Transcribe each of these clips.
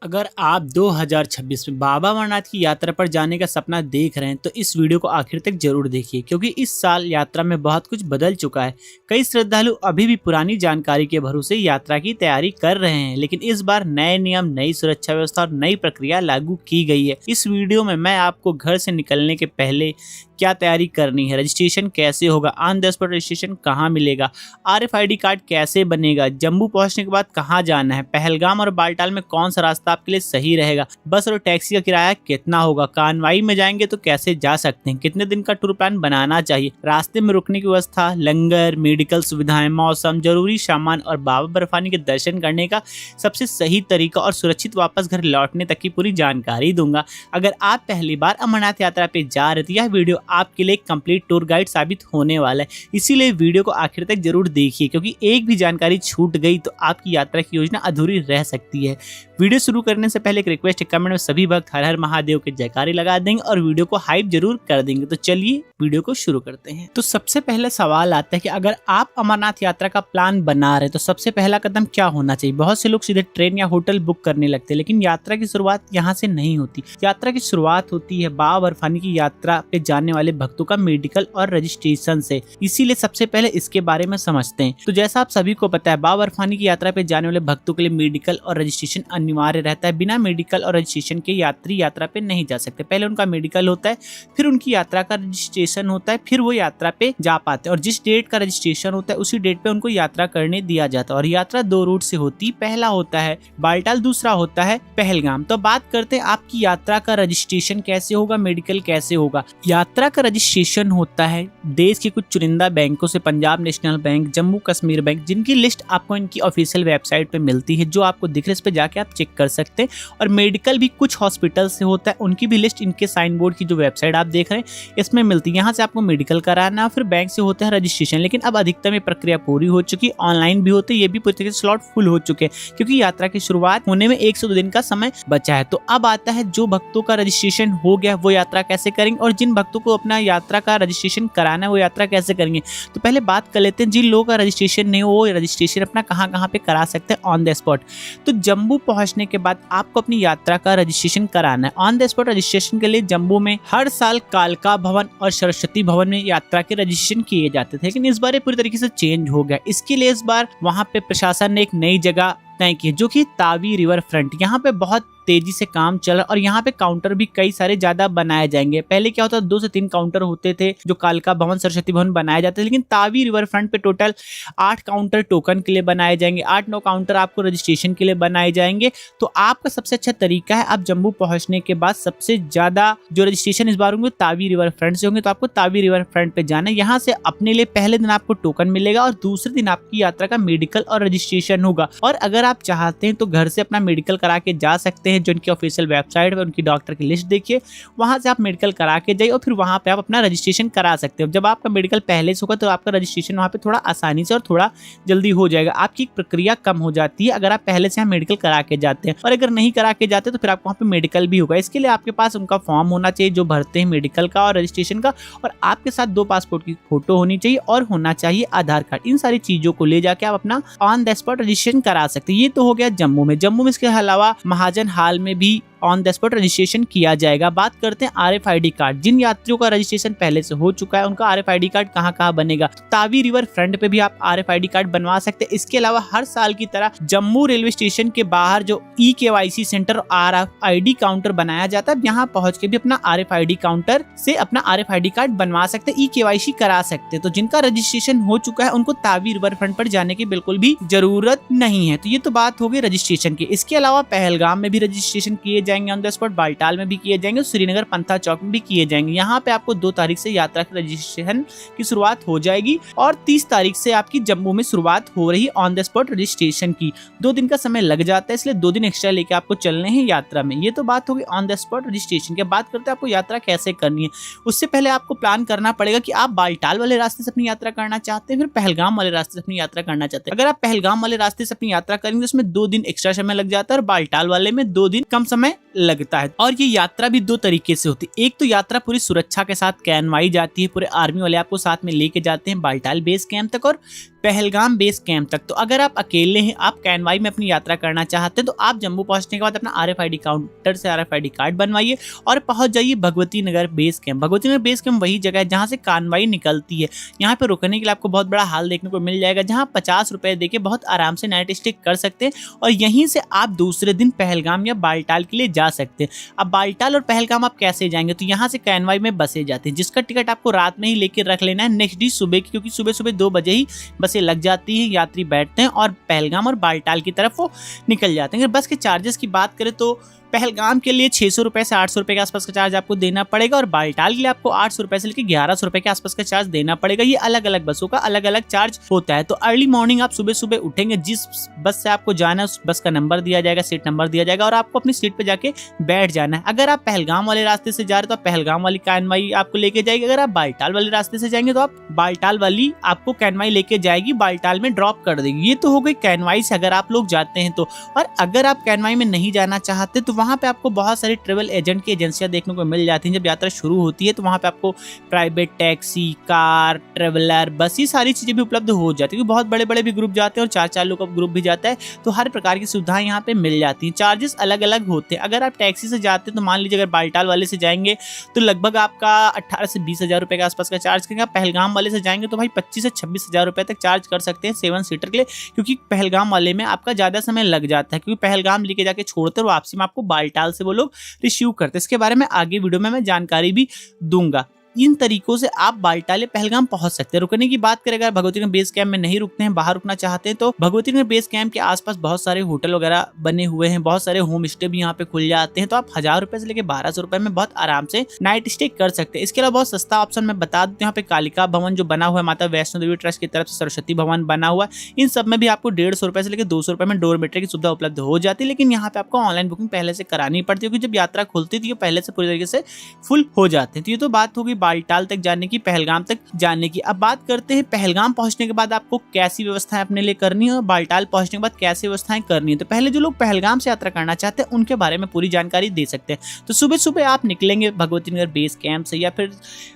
अगर आप 2026 में बाबा अमरनाथ की यात्रा पर जाने का सपना देख रहे हैं तो इस वीडियो को आखिर तक जरूर देखिए, क्योंकि इस साल यात्रा में बहुत कुछ बदल चुका है। कई श्रद्धालु अभी भी पुरानी जानकारी के भरोसे यात्रा की तैयारी कर रहे हैं, लेकिन इस बार नए नियम, नई सुरक्षा व्यवस्था और नई प्रक्रिया लागू की गई है। इस वीडियो में मैं आपको घर से निकलने के पहले क्या तैयारी करनी है, रजिस्ट्रेशन कैसे होगा, ऑन द स्पॉट रजिस्ट्रेशन कहाँ मिलेगा, RFID कार्ड कैसे बनेगा, जम्मू पहुंचने के बाद कहाँ जाना है, पहलगाम और बालटाल में कौन सा रास्ता आपके लिए सही रहेगा, बस और टैक्सी का किराया कितना होगा, कानवाई में जाएंगे तो कैसे जा सकते हैं, कितने दिन का टूर प्लान बनाना चाहिए, रास्ते में रुकने की व्यवस्था, लंगर, मेडिकल सुविधाएं, मौसम, जरूरी सामान और बाबा बर्फानी के दर्शन करने का सबसे सही तरीका और सुरक्षित वापस घर लौटने तक की पूरी जानकारी दूंगा। अगर आप पहली बार अमरनाथ यात्रा पे जा रहे थे, यह वीडियो आपके लिए कंप्लीट टूर गाइड साबित होने वाला है, इसीलिए वीडियो को आखिर तक जरूर देखिए, क्योंकि एक भी जानकारी छूट गई तो आपकी यात्रा की योजना अधूरी रह सकती है। वीडियो शुरू करने से पहले एक रिक्वेस्ट है, कमेंट में सभी भक्त हर हर महादेव के जयकारे लगा देंगे और वीडियो को हाइप जरूर कर देंगे। तो चलिए वीडियो को शुरू करते हैं। तो सबसे पहले सवाल आता है कि अगर आप अमरनाथ यात्रा का प्लान बना रहे हैं तो सबसे पहला कदम क्या होना चाहिए। बहुत से लोग सीधे ट्रेन या होटल बुक करने लगते हैं, लेकिन यात्रा की शुरुआत यहाँ से नहीं होती। यात्रा की शुरुआत होती है बाबा बर्फानी की यात्रा पे जाने वाले भक्तों का मेडिकल और रजिस्ट्रेशन से, इसीलिए सबसे पहले इसके बारे में समझते हैं। तो जैसा आप सभी को पता है, बाबा बर्फानी की यात्रा पे जाने वाले भक्तों के लिए मेडिकल और रजिस्ट्रेशन अनिवार्य रहता है। बिना मेडिकल और रजिस्ट्रेशन के यात्री यात्रा पे नहीं जा सकते। पहले उनका मेडिकल होता है, फिर उनकी यात्रा का रजिस्ट्रेशन होता है, फिर वो यात्रा पे जा पाते हैं और जिस डेट का रजिस्ट्रेशन होता है उसी डेट पे उनको यात्रा करने दिया जाता है। और यात्रा दो रूट से होती, पहला होता है बालटाल, दूसरा होता है पहलगाम। तो बात करते हैं आपकी यात्रा का रजिस्ट्रेशन कैसे होगा, मेडिकल कैसे होगा। यात्रा का रजिस्ट्रेशन होता है देश के कुछ चुनिंदा बैंकों से, Punjab national bank, Jammu Kashmir bank, जिनकी लिस्ट आपको इनकी ऑफिशियल वेबसाइट पे मिलती है, जो आपको दिख रही है, इस पे जाके आप चेक कर सकते हैं। और मेडिकल भी कुछ हॉस्पिटल से होता है, उनकी भी लिस्ट इनके साइन बोर्ड की जो वेबसाइट आप देख रहे हैं इसमें मिलती है। यहाँ से आपको मेडिकल कराना, फिर बैंक से होता है रजिस्ट्रेशन। लेकिन अब अधिकतम ये प्रक्रिया पूरी हो चुकी, ऑनलाइन भी होते, ये भी पूरी तरीके से स्लॉट फुल हो चुके हैं, क्योंकि यात्रा की शुरुआत होने में 1 से 2 दिन का समय बचा है। तो अब आता है जो भक्तों का रजिस्ट्रेशन हो गया वो यात्रा कैसे करेंगे, और जिन भक्तों को अपना यात्रा का रजिस्ट्रेशन कराना है वो यात्रा कैसे करेंगे। तो पहले बात कर लेते हैं जिन लोगों का रजिस्ट्रेशन नहीं हो, वो रजिस्ट्रेशन अपना कहाँ पे करा सकते हैं ऑन द स्पॉट। तो जम्मू पहुंचने के बाद आपको अपनी यात्रा का रजिस्ट्रेशन कराना है। ऑन द स्पॉट रजिस्ट्रेशन के लिए जम्मू में हर साल कालका भवन और सरस्वती भवन में यात्रा के रजिस्ट्रेशन किए जाते थे, लेकिन इस बार ये पूरी तरीके से चेंज हो गया। इसके लिए इस बार वहां पे प्रशासन ने एक नई जगह तय की, जो कि तावी रिवर फ्रंट। यहाँ पे बहुत तेजी से काम चल रहा है और यहाँ पे काउंटर भी कई सारे ज्यादा बनाए जाएंगे। पहले क्या होता था, 2 से 3 काउंटर होते थे जो कालका भवन, सरस्वती भवन बनाए जाते थे, लेकिन तावी रिवर फ्रंट पे टोटल 8 काउंटर टोकन के लिए बनाए जाएंगे, 8-9 काउंटर आपको रजिस्ट्रेशन के लिए बनाए जाएंगे। तो आपका सबसे अच्छा तरीका है, आप जम्मू पहुंचने के बाद सबसे ज्यादा जो रजिस्ट्रेशन इस बार होंगे तावी रिवर फ्रंट से होंगे, तो आपको तावी रिवर फ्रंट पे जाना है। यहाँ से अपने लिए पहले दिन आपको टोकन मिलेगा और दूसरे दिन आपकी यात्रा का मेडिकल और रजिस्ट्रेशन होगा। और अगर आप चाहते हैं तो घर से अपना मेडिकल करा के जा सकते हैं, जो उनकी ऑफिशियल वेबसाइट पर उनकी डॉक्टर की लिस्ट देखिए, वहां से आप मेडिकल करा के जाइए और फिर वहां पे आप अपना रजिस्ट्रेशन करा सकते हो। जब आपका मेडिकल पहले से होगा तो आपका रजिस्ट्रेशन वहां पे थोड़ा आसानी से और थोड़ा जल्दी हो जाएगा, आपकी प्रक्रिया कम हो जाती है अगर आप पहले से यहाँ मेडिकल करा के जाते हैं। और अगर नहीं करा के जाते तो फिर आपको वहाँ पे मेडिकल भी होगा। इसके लिए आपके पास उनका फॉर्म होना चाहिए जो भरते हैं मेडिकल का और रजिस्ट्रेशन का, और आपके साथ 2 पासपोर्ट की फोटो होनी चाहिए और होना चाहिए आधार कार्ड। इन सारी चीजों को ले जाके आप अपना ऑन द स्पॉट रजिस्ट्रेशन करा सकते हैं। ये तो हो गया जम्मू में। जम्मू में इसके अलावा महाजन हाल में भी ऑन द स्पॉट रजिस्ट्रेशन किया जाएगा। बात करते हैं RFID कार्ड। जिन यात्रियों का रजिस्ट्रेशन पहले से हो चुका है उनका RFID कार्ड कहाँ बनेगा। तावी रिवर फ्रंट पे भी आप RFID कार्ड बनवा सकते हैं। इसके अलावा हर साल की तरह जम्मू रेलवे स्टेशन के बाहर जो eKYC सेंटर और RFID काउंटर बनाया जाता है, यहाँ पहुंच के भी अपना RFID काउंटर से अपना RFID कार्ड बनवा सकते हैं, eKYC करा सकते हैं। तो जिनका रजिस्ट्रेशन हो चुका है उनको तावी रिवर फ्रंट पर जाने की बिल्कुल भी जरूरत नहीं है। तो ये तो बात हो गई रजिस्ट्रेशन की। इसके अलावा पहलगाम में भी रजिस्ट्रेशन किए जाएंगे ऑन द स्पॉट, बालटाल में भी किए जाएंगे, श्रीनगर पंथा चौक में भी किए जाएंगे। यहाँ पे आपको 2 तारीख से यात्रा के रजिस्ट्रेशन की शुरुआत हो जाएगी और 30 तारीख से आपकी जम्मू में शुरुआत हो रही ऑन द स्पॉट रजिस्ट्रेशन की। 2 दिन का समय लग जाता है, इसलिए 2 दिन एक्स्ट्रा लेके आपको चलने हैं यात्रा में। ये तो बात होगी ऑन द स्पॉट रजिस्ट्रेशन की। बात करते हैं आपको यात्रा कैसे करनी है। उससे पहले आपको प्लान करना पड़ेगा कि आप बालटाल वाले रास्ते से अपनी यात्रा करना चाहते हैं, फिर पहलगाम वाले रास्ते से अपनी यात्रा करना चाहते हैं। अगर आप पहलगाम वाले रास्ते से अपनी यात्रा करेंगे तो उसमें 2 दिन एक्स्ट्रा समय लग जाता है और बालटाल वाले में 2 दिन कम समय लगता है। और ये यात्रा भी 2 तरीके से होती है। एक तो यात्रा पूरी सुरक्षा के साथ कैनवाई जाती है, पूरे आर्मी वाले आपको साथ में लेके जाते हैं बालटाल बेस कैंप तक, और पहलगाम बेस कैंप तक। तो अगर आप अकेले हैं, आप कैनवाई में अपनी यात्रा करना चाहते हैं, तो आप जम्मू पहुंचने के बाद अपना RFID काउंटर से RFID कार्ड बनवाइए और पहुंच जाइए Bhagwati Nagar base camp. Bhagwati Nagar base camp वही जगह है जहां से कानवाई निकलती है। यहाँ पे रुकने के लिए आपको बहुत बड़ा हाल देखने को मिल जाएगा, जहाँ 50 रुपए देके बहुत आराम से नाइट स्टे कर सकते हैं और यहीं से आप दूसरे दिन पहलगाम या बालटाल के लिए जा सकते हैं। अब बालटाल और पहलगाम आप कैसे जाएंगे, तो यहाँ से कैनवाई में बसें जाती हैं, जिसका टिकट आपको रात में ही लेके रख लेना है नेक्स्ट डे सुबह की, क्योंकि सुबह सुबह 2 बजे ही बसें लग जाती है, यात्री बैठते हैं और पहलगाम और बालटाल की तरफ वो निकल जाते हैं। अगर बस के चार्जेस की बात करें तो पहलगाम के लिए 600 रुपए से 800 रुपए के आसपास का चार्ज आपको देना पड़ेगा और बालटाल के लिए आपको 800 रुपए से लेकर 1100 रुपए के आसपास का चार्ज देना पड़ेगा। ये अलग अलग बसों का अलग अलग चार्ज होता है। तो अर्ली मॉर्निंग आप सुबह सुबह उठेंगे, जिस बस से आपको जाना है उस बस का नंबर दिया जाएगा, सीट नंबर दिया जाएगा और आपको अपनी सीट पे जाके बैठ जाना है। अगर आप पहलगाम वाले रास्ते से जा रहे हो तो पहलगाम वाली कैनवाई आपको लेके जाएगी, अगर आप बालटाल वाले रास्ते से जाएंगे तो आप बालटाल वाली आपको कैनवाई लेके जाएगी, बालटाल में ड्रॉप कर देगी। ये तो हो गई कैनवाई से अगर आप लोग जाते हैं तो। और अगर आप कैनवाई में नहीं जाना चाहते तो वहां पे आपको बहुत सारी ट्रेवल एजेंट की एजेंसियां देखने को मिल जाती हैं। जब यात्रा शुरू होती है तो वहां पे आपको प्राइवेट टैक्सी, कार, ट्रेवलर, बस, ये सारी चीजें भी उपलब्ध हो जाती है। बहुत बड़े बड़े भी ग्रुप जाते हैं और 4-4 लोग का ग्रुप भी जाता है, तो हर प्रकार की सुविधाएं यहाँ पे मिल जाती हैं। चार्जेस अलग अलग होते हैं। अगर आप टैक्सी से जाते हैं तो मान लीजिए अगर बालटाल वाले से जाएंगे तो लगभग आपका 18 से 20 हजार रुपए के आसपास का चार्ज करेंगे। पहलगाम वाले से जाएंगे तो भाई 25 से 26 हजार रुपए तक चार्ज कर सकते हैं 7 सीटर के लिए, क्योंकि पहलगाम वाले में आपका ज्यादा समय लग जाता है, क्योंकि पहलगाम लेके जाके छोड़ते और वापसी में आपको बालटाल से वो लोग रिसीव करते हैं। इसके बारे में आगे वीडियो में मैं जानकारी भी दूंगा। इन तरीकों से आप बालटाल या पहलगाम पहुंच सकते हैं। रुकने की बात करें, अगर भगवती नगर बेस कैंप में नहीं रुकते हैं, बाहर रुकना चाहते हैं, तो भगवती नगर बेस कैंप के आसपास बहुत सारे होटल वगैरह बने हुए हैं, बहुत सारे होम स्टे भी यहाँ पे खुल जाते हैं। तो आप 1000 रुपए से लेकर 1200 रुपए में बहुत आराम से नाइट स्टे कर सकते हैं। इसके अलावा बहुत सस्ता ऑप्शन मैं बता दूं, यहाँ पे कालिका भवन जो बना हुआ है माता वैष्णो देवी ट्रस्ट की तरफ से, सरस्वती भवन बना हुआ है, इन सब में भी आपको 150 रुपए से लेकर 200 रुपए में डोरमेट्री की सुविधा उपलब्ध हो जाती है। लेकिन यहाँ पे आपको ऑनलाइन बुकिंग पहले से करानी पड़ती है, क्योंकि जब यात्रा खुलती है तो ये पहले से पूरी तरीके से फुल हो जाते हैं। तो ये तो बात होगी बालटाल तक जाने की, पहलगाम तक जाने की। अब बात करते हैं पहलगाम पहुंचने के बाद आपको कैसी व्यवस्थाएं अपने लिए करनी है और बालटाल पहुंचने के बाद कैसी व्यवस्थाएं करनी है। तो पहले जो लोग पहलगाम से यात्रा करना चाहते हैं उनके बारे में पूरी जानकारी दे सकते हैं। तो सुबह सुबह आप निकलेंगे भगवती नगर बेस कैंप से या फिर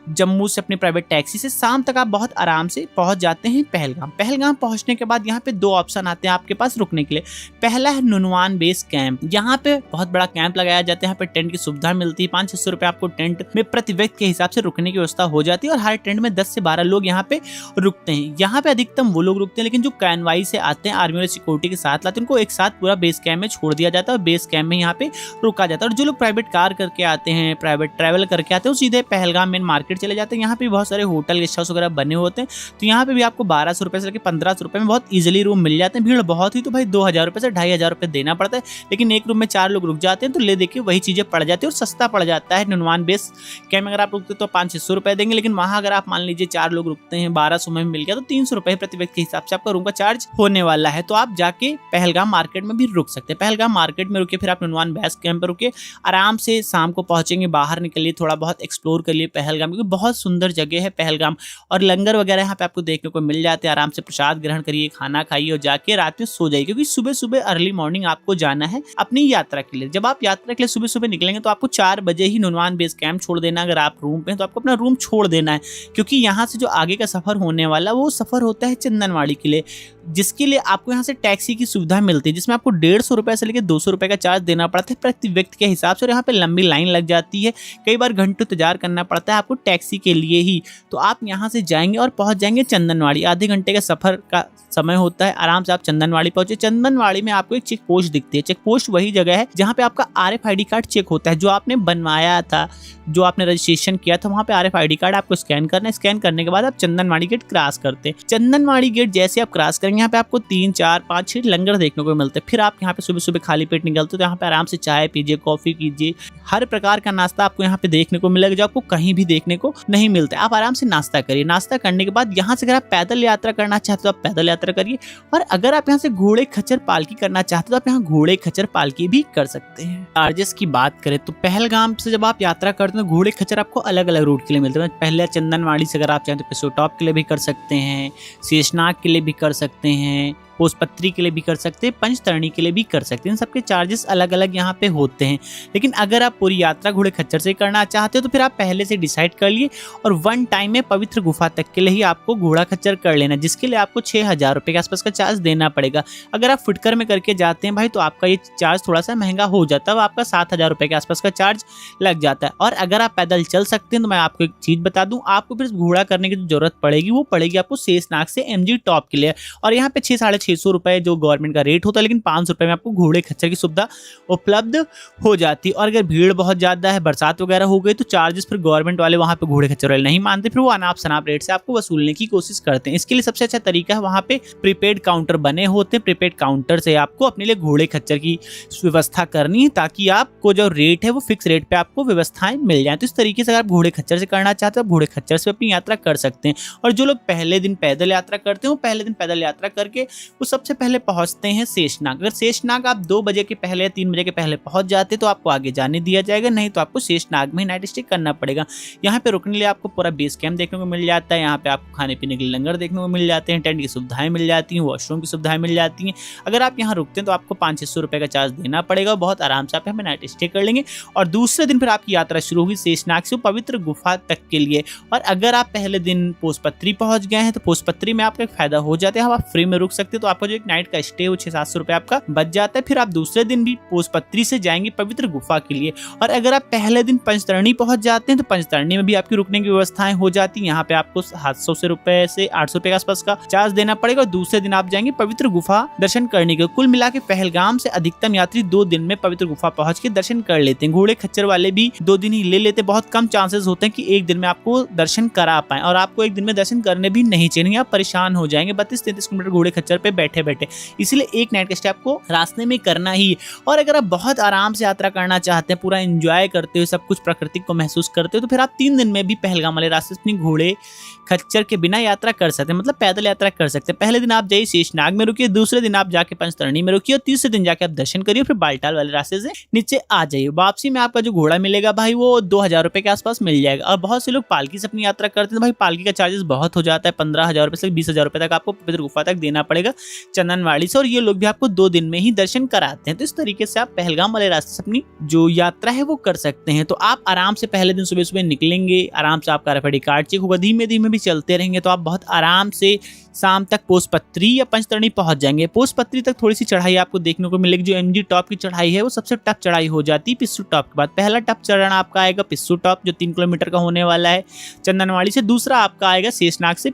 जम्मू से अपनी प्राइवेट टैक्सी से, शाम तक आप बहुत आराम से पहुंच जाते हैं पहलगाम। पहलगाम पहुंचने के बाद यहाँ पे 2 ऑप्शन आते हैं आपके पास रुकने के लिए। पहला है नुनवान बेस कैंप। यहाँ पे बहुत बड़ा कैंप लगाया जाता है, यहाँ पे टेंट की सुविधा मिलती है। 500-600 रुपए आपको टेंट में प्रति व्यक्ति के हिसाब से रुकने की व्यवस्था हो जाती है और हर टेंट में 10 से 12 लोग यहाँ पे रुकते हैं। यहाँ पे अधिकतम वो लोग रुकते हैं, लेकिन जो कैनवाई से आते हैं आर्मी वाले सिक्योरिटी के साथ लाते हैं, उनको एक साथ पूरा बेस कैंप में छोड़ दिया जाता है और बेस कैंप में यहाँ पे रुका जाता है। और जो लोग प्राइवेट कार करके आते हैं, प्राइवेट ट्रैवल करके आते हैं, वो सीधे पहलगाम मेन मार्केट चले जाते हैं। यहाँ पे बहुत सारे होटल, गेस्ट हाउस वगैरह बने होते हैं, तो यहाँ पे भी आपको 1200 रुपए से लेकर 1500 रुपए में बहुत इजिली रूम मिल जाते हैं। भीड़ बहुत ही तो भाई 2000 रुपए से 2500 रुपए देना पड़ता है, लेकिन एक रूम में 4 लोग रुक जाते हैं, तो ले देखिए वही चीजें पड़ जाती है और सस्ता पड़ जाता है। नुनवान बेस कैंप अगर आप रुकते तो 500-600 रुपए देंगे, लेकिन वहां अगर आप मान लीजिए 4 लोग रुकते हैं, 1200 में मिल गया तो 300 रुपए प्रति व्यक्ति के हिसाब से आपका रूम का चार्ज होने वाला है। तो आप जाके पहलगाम मार्केट में भी रुक सकते हैं। पहलगाम मार्केट में रुके, फिर आप नुनवान बेस कैंप पर रुके, आराम से शाम को पहुंचेंगे, बाहर निकलिए, थोड़ा बहुत एक्सप्लोर करिए पहलगाम, क्योंकि बहुत सुंदर जगह है पहलगाम। और लंगर वगैरह यहाँ पे आपको देखने को मिल जाते हैं। आराम से प्रसाद ग्रहण करिए, खाना खाइए और जाके रात में सो जाइए, क्योंकि सुबह सुबह अर्ली मॉर्निंग आपको जाना है अपनी यात्रा के लिए। जब आप यात्रा के लिए सुबह सुबह निकलेंगे तो आपको 4 बजे ही नुनवान बेस कैंप छोड़ देना। अगर आप रूम पे हैं तो आपको अपना रूम छोड़ देना है, क्योंकि यहाँ से जो आगे का सफर होने वाला वो सफर होता है चंदनवाड़ी के लिए, जिसके लिए आपको यहाँ से टैक्सी की सुविधा मिलती है, जिसमें आपको 150 रुपए से लेकर 200 रुपए का चार्ज देना पड़ता है प्रति व्यक्ति के हिसाब से। और यहाँ पे लंबी लाइन लग जाती है, कई बार घंटों इंतजार करना पड़ता है आपको टैक्सी के लिए ही। तो आप यहाँ से जाएंगे और पहुंच जाएंगे चंदनवाड़ी। आधे घंटे का सफर का समय होता है, आराम से आप चंदनवाड़ी पहुंचे। चंदनवाड़ी में आपको एक चेक पोस्ट दिखती है। चेक पोस्ट वही जगह है जहाँ पे आपका RFID कार्ड चेक होता है, जो आपने बनवाया था, जो आपने रजिस्ट्रेशन किया था, वहाँ पे RFID कार्ड आपको स्कैन करना है। स्कैन करने के बाद आप चंदनवाड़ी गेट क्रॉस करते हैं। चंदनवाड़ी गेट जैसे आप क्रॉस करेंगे, यहाँ पे आपको 3, 4, 5, 6 लंगर देखने को मिलते हैं। फिर आप यहाँ पे सुबह सुबह खाली पेट निकलते हो तो यहाँ पे आराम से चाय पीजिए, कॉफी कीजिए, हर प्रकार का नाश्ता आपको यहाँ पे देखने को मिलेगा, जो आपको कहीं भी देखने को नहीं मिलता है। आप आराम से नाश्ता करिए। नाश्ता करने के बाद यहाँ से अगर आप पैदल यात्रा करना चाहते हो तो आप पैदल यात्रा करिए, और अगर आप यहाँ से घोड़े खच्चर पालकी करना चाहते हो तो आप यहाँ घोड़े खच्चर पालकी भी कर सकते हैं। चार्जेस की बात करें तो पहलगाम से जब आप यात्रा करते हैं तो घोड़े खच्चर आपको अलग अलग रूट के लिए मिलते हैं। पहले चंदनवाड़ी से अगर आप चाहें तो पिसोटॉप के लिए भी कर सकते हैं, शेषनाग के लिए भी कर सकते हैं, पोसपत्री के लिए भी कर सकते हैं, पंचतरणी के लिए भी कर सकते हैं। सबके चार्जेस अलग अलग यहाँ पे होते हैं। लेकिन अगर आप पूरी यात्रा घोड़े खच्चर से करना चाहते हो तो फिर आप पहले से डिसाइड कर लिए और वन टाइम में पवित्र गुफा तक के लिए ही आपको घोड़ा खच्चर कर लेना, जिसके लिए आपको 6,000 रुपये के आसपास का चार्ज देना पड़ेगा। अगर आप फुटकर में करके जाते हैं भाई तो आपका ये चार्ज थोड़ा सा महंगा हो जाता है, आपका 7,000 रुपये के आसपास का चार्ज लग जाता है। और अगर आप पैदल चल सकते हैं तो मैं आपको एक चीज बता दूं, आपको फिर घोड़ा करने की जो जरूरत पड़ेगी वो पड़ेगी आपको शेषनाग से MG टॉप के लिए। और यहाँ पे 600-650 रुपये जो गवर्नमेंट का रेट होता है, लेकिन 500 रुपये में आपको घोड़े खच्चर की सुविधा उपलब्ध हो जाती है। और अगर भीड़ बहुत ज्यादा है, बरसात वगैरह हो गई, तो चार्जेस फिर गवर्नमेंट वाले वहाँ पे घोड़े खच्चर वाले नहीं मानते, फिर वो अनाप शनाप रेट से आपको वसूलने की कोशिश करते हैं। इसके लिए सबसे अच्छा तरीका है वहाँ पे प्रीपेड काउंटर बने होते हैं। प्रीपेड काउंटर से आपको अपने लिए घोड़े खच्चर की व्यवस्था करनी है ताकि आपको जो रेट है वो फिक्स रेट पे आपको व्यवस्थाएं मिल जाए। तो इस तरीके से अगर आप घोड़े खच्चर से करना चाहते हो, घोड़े खच्चर से अपनी यात्रा कर सकते हैं। और जो लोग पहले दिन पैदल यात्रा करते हैं वो पहले दिन पैदल यात्रा करके वो सबसे पहले पहुंचते हैं शेषनाग। अगर शेषनाग आप 2 बजे के पहले या 3 बजे के पहले पहुंच जाते तो आपको आगे जाने दिया जाएगा, नहीं तो आपको शेषनाग में नाइट स्टे करना पड़ेगा। यहाँ पे रुकने के लिए आपको पूरा बेस कैंप देखने को मिल जाता है। यहाँ पे आपको खाने पीने के लिए लंगर देखने को मिल जाते हैं, टेंट की सुविधाएं मिल जाती हैं, वॉशरूम की सुविधाएं मिल जाती हैं। अगर आप यहाँ रुकते हैं तो आपको 500-600 रुपये का चार्ज देना पड़ेगा। बहुत आराम से आप यहाँ पे नाइट स्टे कर लेंगे और दूसरे दिन फिर आपकी यात्रा शुरू होगी शेषनाग से पवित्र गुफा तक के लिए। और अगर आप पहले दिन पोसपत्री पहुंच गए हैं तो पोसपत्री में आपका एक फायदा हो जाता है, आप फ्री में रुक सकते हैं। तो आपका जो एक नाइट का स्टे वो 600-700 रुपये आपका बच जाता है। फिर आप दूसरे दिन भी पोसपत्री से जाएंगे पवित्र गुफा के लिए। और अगर आप पहले दिन पंचतरणी पहुंच जाते हैं तो पंचतरणी में भी आपकी रुकने की व्यवस्थाएं हो जाती है। यहाँ पे आपको 700 रुपए से 800 रुपए के आसपास का चार्ज देना पड़ेगा। और दूसरे दिन आप जाएंगे पवित्र गुफा दर्शन करने के। कुल मिला के पहलगाम से अधिकतम यात्री 2 दिन में पवित्र गुफा पहुंच के दर्शन कर लेते हैं। घोड़े खच्चर वाले भी 2 दिन ही ले लेते, बहुत कम चांसेस होते हैं कि एक दिन में आपको दर्शन करा पाए। और आपको एक दिन में दर्शन करने भी नहीं चाहिए, आप परेशान हो जाएंगे 32-33 किलोमीटर घोड़े खच्चर पे बैठे बैठे। इसलिए एक नाइट का स्टे आपको रास्ते में करना ही। और अगर आप बहुत आराम से यात्रा करना चाहते हैं, पूरा एंजॉय करते हुए सब कुछ प्रकृति को महसूस करते हो, तो फिर आप 3 दिन में भी पहलगाम वाले रास्ते से अपनी घोड़े खच्चर के बिना यात्रा कर सकते हैं, मतलब पैदल यात्रा कर सकते हैं। पहले दिन आप जाइए शेषनाग में रुकिए, दूसरे दिन आप जाके पंचतरणी में रुकिए और तीसरे दिन जाके आप दर्शन करिए, फिर बालटाल वाले रास्ते से नीचे आ जाइए। वापसी में आपका जो घोड़ा मिलेगा भाई वो 2,000 रुपये के आसपास मिल जाएगा। और बहुत से लोग पालकी से अपनी यात्रा करते हैं, भाई पालकी का चार्जेस बहुत हो जाता है, 15,000 रुपये से 20,000 रुपये तक आपको पवित्र गुफा तक देना पड़ेगा चंदनवाड़ी से। और ये लोग भी आपको 2 दिन में ही दर्शन कराते हैं। तो इस तरीके से आप पहलगाम वाले रास्ते से अपनी जो यात्रा है वो कर सकते हैं। तो आप आराम से पहले दिन सुबह सुबह निकलेंगे, आराम से आपका RFID कार्ड चेक होगा, धीमे धीमे भी चलते रहेंगे तो आप बहुत आराम से शाम तक पोसपत्री या पंचतरणी पहुंच जाएंगे। पोसपत्री तक थोड़ी सी चढ़ाई आपको देखने को मिलेगी। जो MG टॉप की चढ़ाई है वो सबसे टफ चढ़ाई हो जाती है पिस्सू टॉप के बाद। पहला टफ चढ़ना आपका आएगा पिस्सू टॉप जो 3 किलोमीटर का होने वाला है चंदनवाड़ी से। दूसरा आपका आएगा शेषनाग से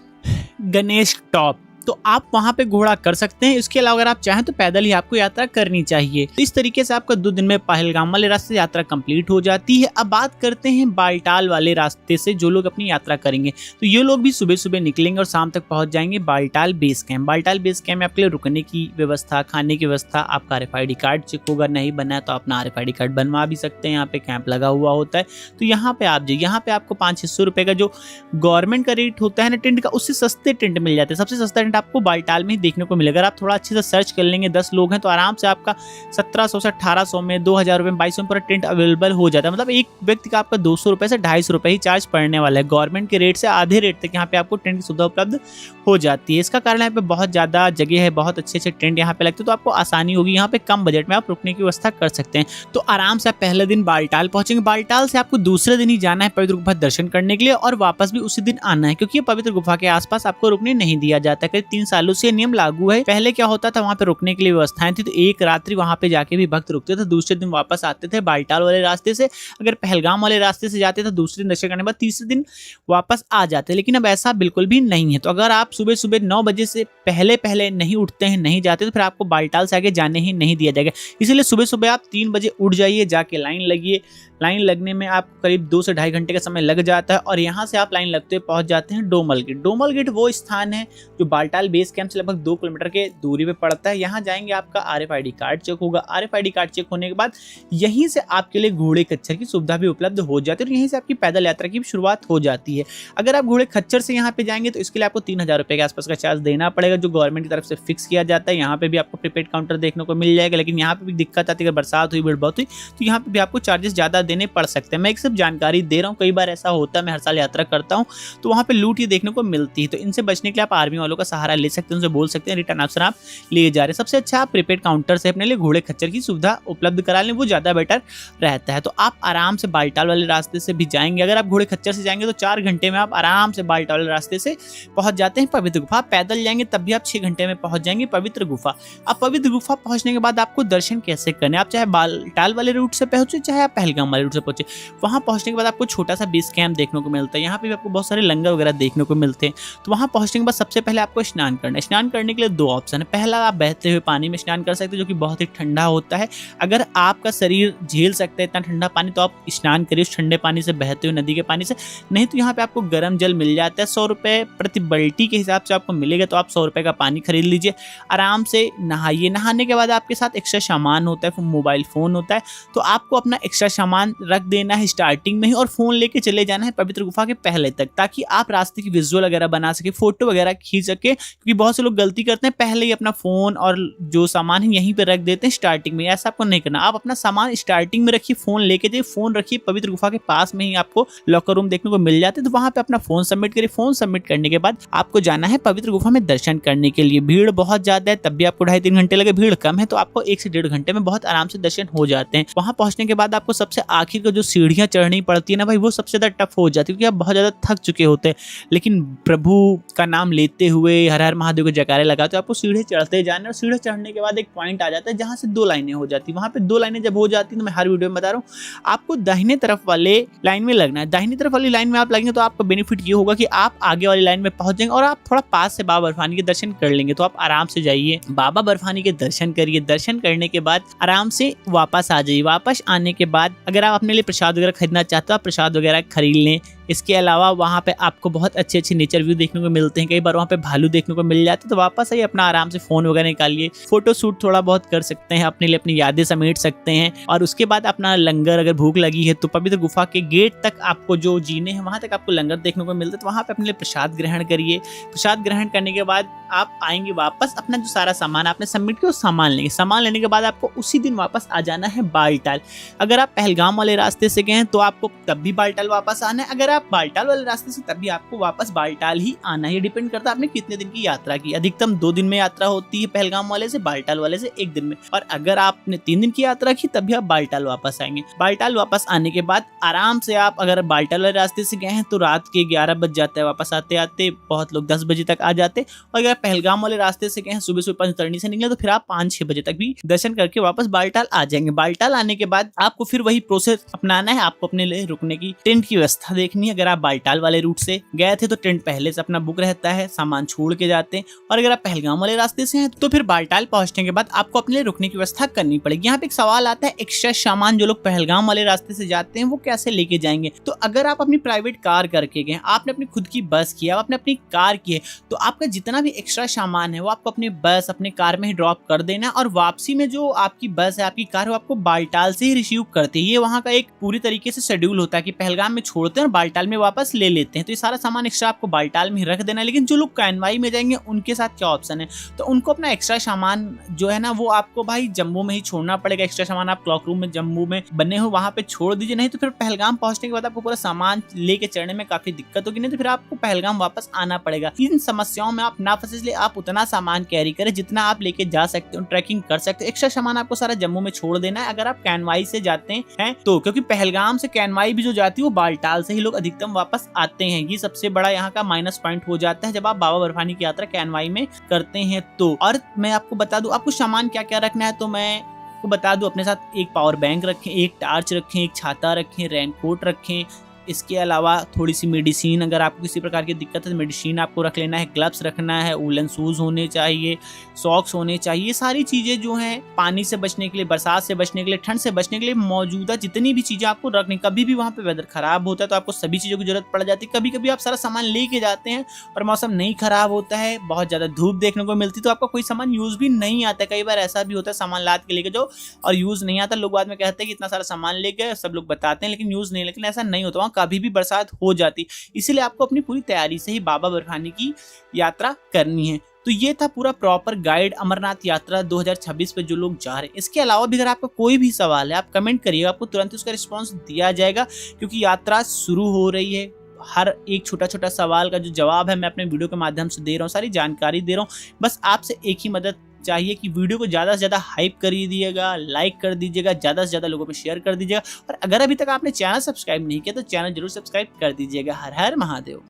गणेश टॉप। तो आप वहां पे घोड़ा कर सकते हैं। इसके अलावा अगर आप चाहें तो पैदल ही आपको यात्रा करनी चाहिए। तो इस तरीके से आपका 2 दिन में पहलगाम वाले रास्ते से यात्रा कंप्लीट हो जाती है। अब बात करते हैं बालटाल वाले रास्ते से जो लोग अपनी यात्रा करेंगे। तो ये लोग भी सुबह सुबह निकलेंगे और शाम तक पहुंच जाएंगे Baltal base camp. Baltal base camp में आपके लिए रुकने की व्यवस्था, खाने की व्यवस्था, आपका RFID कार्ड चेक होगा, नहीं बना है तो अपना RFID कार्ड बनवा भी सकते हैं। यहाँ पे कैंप लगा हुआ होता है तो यहाँ पे आप जाइए। यहाँ पे आपको 500-600 रुपये का जो गवर्नमेंट का रेट होता है ना टेंट का, उससे सस्ते टेंट मिल जाते हैं। सबसे सस्ता टेंट आपको बालटाल में ही देखने को मिलेगा। अगर आप थोड़ा अच्छे से सर्च कर लेंगे, 10 लोग हैं तो आराम से आपका 1700 से 1800 में, 2000 रुपये में, 2200 में पूरा टेंट अवेलेबल हो जाता है। मतलब एक व्यक्ति का आपका 200 रुपये से 250 रुपये ही चार्ज पड़ने वाला है। गवर्नमेंट के रेट से आधे रेट तक यहाँ पे आपको टेंट की सुविधा उपलब्ध हो जाती है। इसका कारण यहाँ पे बहुत ज्यादा जगह है, बहुत अच्छे अच्छे टेंट यहाँ पे लगते हैं तो आपको आसानी होगी। यहाँ पे कम बजट में आप रुकने की व्यवस्था कर सकते हैं। तो आराम से आप पहले दिन बालटाल पहुंचेंगे। बालटाल से आपको दूसरे दिन ही जाना है पवित्र गुफा दर्शन करने के लिए और वापस भी उसी दिन आना है, क्योंकि पवित्र गुफा के आसपास आपको रुकने नहीं दिया जाता। करीब 3 सालों से नियम लागू है। पहले क्या होता था, वहां पे रुकने के लिए व्यवस्थाएं थी तो एक रात्रि वहां पे जाके भी भक्त रुकते थे, दूसरे दिन वापस आते थे बालटाल वाले रास्ते से। अगर पहलगाम वाले रास्ते से जाते थे दूसरे दिन दर्शन करने के बाद तीसरे दिन वापस आ जाते। लेकिन अब ऐसा बिल्कुल भी नहीं है। तो अगर आप सुबह सुबह 9 बजे से पहले पहले नहीं उठते हैं, नहीं जाते, तो फिर आपको बालटाल से आगे जाने ही नहीं दिया जाएगा। इसलिए सुबह सुबह आप 3 बजे उठ जाइए, जाके लाइन लगिए। लाइन लगने में आपको करीब 2 से ढाई घंटे का समय लग जाता है और यहाँ से आप लाइन लगते हुए पहुंच जाते हैं डोमल गेट। डोमल गेट वो स्थान है जो बालटाल बेस कैंप से लगभग 2 किलोमीटर के दूरी पे पड़ता है। यहाँ जाएंगे, आपका RFID कार्ड चेक होगा। RFID कार्ड चेक होने के बाद यहीं से आपके लिए घोड़े खच्चर की सुविधा भी उपलब्ध हो जाती है और यहीं से आपकी पैदल यात्रा की शुरुआत हो जाती है। अगर आप घोड़े खच्चर से यहाँ पे जाएंगे तो इसके लिए आपको 3,000 रुपये के आसपास का चार्ज देना पड़ेगा, जो गवर्नमेंट की तरफ से फिक्स किया जाता है। यहाँ पे भी आपको प्रीपेड काउंटर देखने को मिल जाएगा, लेकिन यहाँ पे भी दिक्कत आती है, अगर बरसात हुई, भीड़ बहुत हुई तो यहाँ पे भी आपको चार्जेस ज्यादा देने पड़ सकते हैं। मैं एक सिर्फ जानकारी दे रहा हूँ, कई बार ऐसा होता है, मैं हर साल यात्रा करता हूँ तो वहाँ पे लूट ये देखने को मिलती है। तो इनसे बचने के लिए आप आर्मी वालों का सहारा सहारा ले सकते हैं, उनसे बोल सकते हैं रिटर्न ऑप्शन आप लिए जा रहे हैं। सबसे अच्छा आप प्रीपेड काउंटर से अपने लिए घोड़े खच्चर की सुविधा उपलब्ध करा लें, वो ज़्यादा बेटर रहता है। तो आप आराम से बालटाल वाले रास्ते से भी जाएंगे, अगर आप घोड़े खच्चर से जाएंगे तो 4 घंटे में आप आराम से बालटाल वाले रास्ते से पहुंच जाते हैं पवित्र गुफा। पैदल जाएंगे तब भी आप 6 घंटे में पहुंच जाएंगे पवित्र गुफा। अब पवित्र गुफा पहुंचने के बाद आपको दर्शन कैसे करने, आप चाहे बालटाल वाले रूट से पहुंचे चाहे आप पहलगाम वाले रूट से पहुंचे, वहां पहुंचने के बाद आपको छोटा सा बेस कैंप देखने को मिलता है। यहाँ पे भी आपको बहुत सारे लंगर वगैरह देखने को मिलते हैं। तो वहां पहुंचने के बाद सबसे पहले आपको स्नान करना है। स्नान करने के लिए 2 ऑप्शन है। पहला, आप बहते हुए पानी में स्नान कर सकते हैं जो कि बहुत ही ठंडा होता है। अगर आपका शरीर झेल सकता है इतना ठंडा पानी तो आप स्नान करिए उस ठंडे पानी से, बहते हुए नदी के पानी से। नहीं तो यहाँ पे आपको गर्म जल मिल जाता है, 100 रुपये प्रति बाल्टी के हिसाब से आपको मिलेगा। तो आप 100 रुपये का पानी खरीद लीजिए, आराम से नहाइए। नहाने के बाद आपके साथ एक्स्ट्रा सामान होता है, मोबाइल फ़ोन होता है, तो आपको अपना एक्स्ट्रा सामान रख देना है स्टार्टिंग में ही और फ़ोन लेके चले जाना है पवित्र गुफा के पहले तक, ताकि आप रास्ते की विजुअल वगैरह बना सके, फोटो वगैरह खींच सके। क्योंकि बहुत से लोग गलती करते हैं, पहले ही अपना फ़ोन और जो सामान है यहीं पे रख देते हैं स्टार्टिंग में। ऐसा आपको नहीं करना, आप अपना सामान स्टार्टिंग में रखिए, फ़ोन लेके जाइए, फ़ोन रखिए। पवित्र गुफा के पास में ही आपको लॉकर रूम देखने को मिल जाते हैं, तो वहाँ पे अपना फ़ोन सबमिट करिए। फ़ोन सबमिट करने के बाद आपको जाना है पवित्र गुफा में दर्शन करने के लिए। भीड़ बहुत ज़्यादा है, तब भी आपको 2.5-3 घंटे लगे। भीड़ कम है तो आपको 1 से 1.5 घंटे में बहुत आराम से दर्शन हो जाते हैं। वहाँ पहुँचने के बाद आपको सबसे आखिर को जो सीढ़ियाँ चढ़नी पड़ती है ना भाई, वो सबसे ज़्यादा टफ हो जाती है, क्योंकि आप बहुत ज़्यादा थक चुके होते हैं। लेकिन प्रभु का नाम लेते हुए हर हर महादेव के जयकारे लगाते हो आपको सीढ़ी चढ़ते जाना है। और सीढ़ी चढ़ने के बाद एक पॉइंट आ जाता है जहाँ से 2 लाइनें हो जाती है। वहाँ पे 2 लाइनें जब हो जाती है तो मैं हर वीडियो में बता रहा हूँ, आपको दाहिने तरफ वाले लाइन में लगना है। दाहिनी तरफ वाली लाइन में आप लगेंगे तो आपका बेनिफिट ये होगा कि आप आगे वाली लाइन में पहुंच जाएंगे और आप थोड़ा पास से बाबा बर्फानी के दर्शन कर लेंगे। तो आप आराम से जाइए, बाबा बर्फानी के दर्शन करिए। दर्शन करने के बाद आराम से वापस आ जाइए। वापस आने के बाद अगर आप अपने लिए प्रसाद वगैरह खरीदना चाहते हो आप प्रसाद वगैरह खरीद लें। इसके अलावा वहाँ पे आपको बहुत अच्छे अच्छे नेचर व्यू देखने को मिलते हैं। कई बार वहाँ पे भालू देखने को मिल जाते हैं। तो वापस आइए, अपना आराम से फ़ोन वगैरह निकालिए, फोटो शूट थोड़ा बहुत कर सकते हैं, अपने लिए अपनी यादें समेट सकते हैं। और उसके बाद अपना लंगर, अगर भूख लगी है तो पवित्र गुफा के गेट तक आपको जो जीने हैं वहाँ तक आपको लंगर देखने को मिलता है। तो वहाँ पे अपने लिए प्रसाद ग्रहण करिए। प्रसाद ग्रहण करने के बाद आप आएंगे वापस, अपना जो सारा सामान आपने सबमिट किया सामान लेंगे। सामान लेने के बाद आपको उसी दिन वापस आ जाना है बालटाल। अगर आप पहलगाम वाले रास्ते से गए हैं तो आपको तब भी बालटाल वापस आना है। अगर आप बालटाल वाले रास्ते से तब भी आपको वापस बालटाल ही आना है। ये डिपेंड करता है आपने कितने दिन की यात्रा की। अधिकतम 2 दिन में यात्रा होती है पहलगाम वाले से, बालटाल वाले से 1 दिन में। और अगर आपने 3 दिन की यात्रा की तब भी आप बालटाल वापस आएंगे। बालटाल वापस आने के बाद आराम से आप अगर बालटाल वाले रास्ते से गए हैं तो रात के 11 बज जाते हैं वापस आते आते। बहुत लोग 10 बजे तक आ जाते। और अगर पहलगाम वाले रास्ते से गए हैं सुबह सुबह 5:30 से निकले तो फिर आप 5-6 बजे तक भी दर्शन करके वापस बालटाल आ जाएंगे। बालटाल आने के बाद आपको फिर वही प्रोसेस अपनाना है। आपको अपने लिए रुकने की, टेंट की व्यवस्था देखनी है। अगर आप बालटाल वाले रूट से गए थे तो टेंट पहले से अपना बुक रहता है, सामान छोड़ के जाते हैं। और अगर आप पहलगाम वाले रास्ते से हैं तो फिर बालटाल पहुंचने के बाद आपको अपने लिए रुकने की व्यवस्था करनी पड़ेगी। यहाँ पे एक सवाल आता है, एक्स्ट्रा सामान जो लोग पहलगाम वाले रास्ते से जाते हैं वो कैसे लेके जाएंगे? तो अगर आप अपनी प्राइवेट कार करके गए, आपने अपनी खुद की बस की, आपने अपनी कार की है, तो आपका जितना भी एक्स्ट्रा सामान है वो आपको अपनी बस, अपने कार में ही ड्रॉप कर देना। और वापसी में जो आपकी बस है, आपकी कार है, वो आपको बालटाल से ही रिसीव करती है। ये वहाँ का एक पूरी तरीके से शेड्यूल होता है कि पहलगाम में छोड़ते हैं और बालटाल में वापस ले लेते हैं। तो ये सारा सामान एक्स्ट्रा आपको बालटाल में ही रख देना है। लेकिन जो लोग कानवाई में जाएंगे उनके साथ क्या ऑप्शन है? तो उनको अपना एक्स्ट्रा सामान जो है ना वो आपको भाई जम्मू में ही छोड़ना पड़ेगा। एक्स्ट्रा सामान आप क्लॉक रूम में जम्मू में बने हो वहाँ पे छोड़ दीजिए। नहीं तो फिर पहलगाम पहुंचने के बाद आपको पूरा सामान लेके चढ़ने में काफी दिक्कत होगी। नहीं तो फिर आपको पहलगाम वापस आना पड़ेगा। इन समस्याओं में आप ना फंसे, इसलिए आप उतना सामान कैरी करें जितना आप लेके जा सकते हो, ट्रैकिंग कर सकते हो। एक्स्ट्रा सामान आपको सारा जम्मू में छोड़ देना है अगर आप कैनवाई से जाते हैं तो, क्योंकि पहलगाम से कैनवाई भी जो जाती है वो बालटाल से ही लोग अधिकतम वापस आते हैं। ये सबसे बड़ा यहाँ का माइनस पॉइंट हो जाता है जब आप बाबा बर्फानी की यात्रा कैनवाई में करते हैं तो। और मैं आपको बता दूं आपको सामान क्या क्या रखना है, तो मैं आपको बता दूं अपने साथ एक पावर बैंक रखें, एक टार्च रखें, एक छाता रखें, रेनकोट रखें। इसके अलावा थोड़ी सी मेडिसिन, अगर आपको किसी प्रकार की दिक्कत है तो मेडिसिन आपको रख लेना है। ग्लव्स रखना है, वूलन शूज़ होने चाहिए, सॉक्स होने चाहिए। ये सारी चीज़ें जो हैं पानी से बचने के लिए, बरसात से बचने के लिए, ठंड से बचने के लिए मौजूदा जितनी भी चीज़ें आपको रखनी। कभी भी वहाँ पे वेदर ख़राब होता है तो आपको सभी चीज़ों की जरूरत पड़ जाती है। कभी कभी आप सारा सामान लेके जाते हैं और मौसम नहीं ख़राब होता है, बहुत ज़्यादा धूप देखने को मिलती है तो आपका कोई सामान यूज़ भी नहीं आता। कई बार ऐसा भी होता है सामान लाद के लेके जाओ और यूज़ नहीं आता। लोग बाद में कहते हैं कि इतना सारा सामान ले गए, सब लोग बताते हैं लेकिन यूज़ नहीं। लेकिन ऐसा नहीं होता, वहाँ कभी भी बरसात हो जाती। इसीलिए आपको अपनी पूरी तैयारी से ही बाबा बर्फानी की यात्रा करनी है। तो ये था पूरा प्रॉपर गाइड अमरनाथ यात्रा 2026 पे जो लोग जा रहे हैं। इसके अलावा भी अगर आपका कोई भी सवाल है आप कमेंट करिएगा, आपको तुरंत उसका रिस्पांस दिया जाएगा क्योंकि यात्रा शुरू हो रही है। हर एक छोटा छोटा सवाल का जो जवाब है मैं अपने वीडियो के माध्यम से दे रहा हूँ, सारी जानकारी दे रहा हूँ। बस आपसे एक ही मदद चाहिए कि वीडियो को ज़्यादा से ज़्यादा हाइप कर दीजिएगा, लाइक कर दीजिएगा, ज़्यादा से ज़्यादा लोगों में शेयर कर दीजिएगा। और अगर अभी तक आपने चैनल सब्सक्राइब नहीं किया तो चैनल जरूर सब्सक्राइब कर दीजिएगा। हर हर महादेव।